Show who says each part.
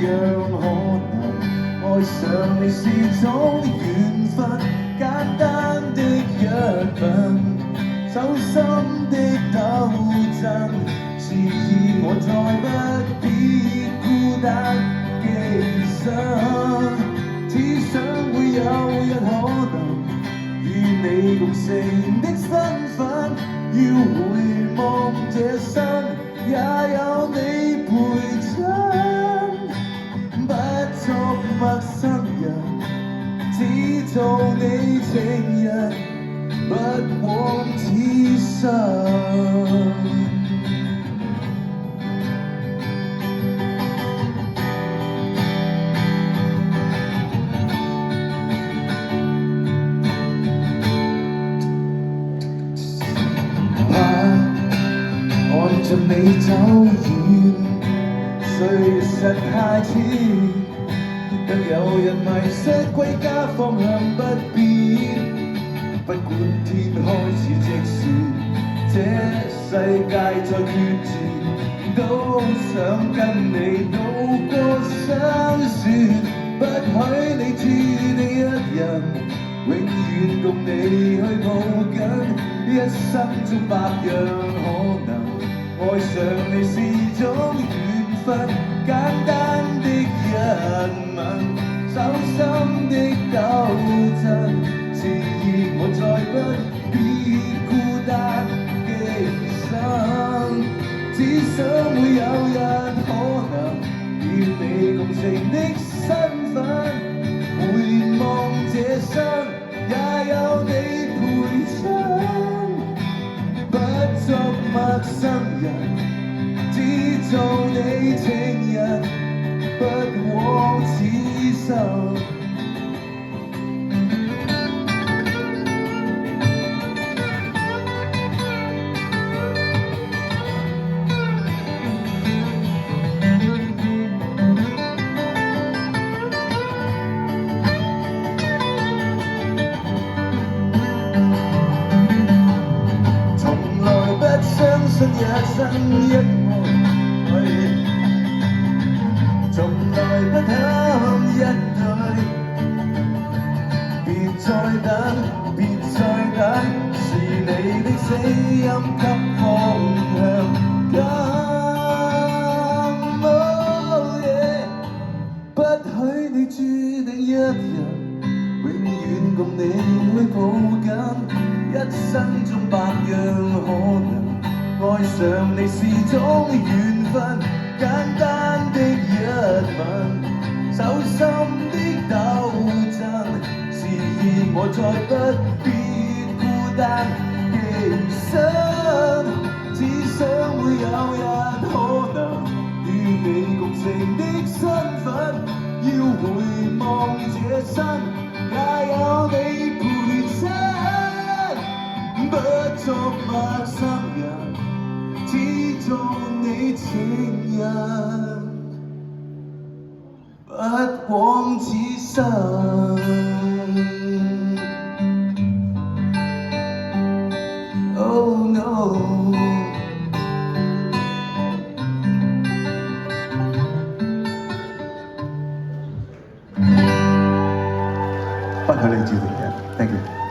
Speaker 1: 樣可能愛上你是種緣分，簡單的一吻，手心的鬥爭，示意我再不必孤單寄生，只想會有日可能與你共成的身份，要回望這生也有你陪襯，不作陌生人，只做你情人，不枉此生。按着你走遠，歲月實太淺，更有人迷失歸家方向不變。不管天開始直線，這世界再決戰，都想跟你渡過辛酸。不許你注定一人，永遠共你去抱緊，一生中百樣可能。愛上你是種緣分，簡單的一吻，手心的鬥爭，示意我再不必孤單寄生，只想會有日可能與你共成的身份，回望這生也有你陪襯，不作陌生人，只做你情人，不枉此生。相信一生一愛，從來不貪一對。別再等，別再等，是你的聲音給方向感。不許你注定一人，永遠共你去抱緊，一生中百樣可能。愛上你是種緣分，簡單的一吻，手心的鬥爭，示意我再不必孤單寄生，只想會有日可能與你共成的身份，要回望這生也有你陪襯，不作陌生人，只做你情人，不枉此生。Oh no， 不許你注定嘅 ，thank you。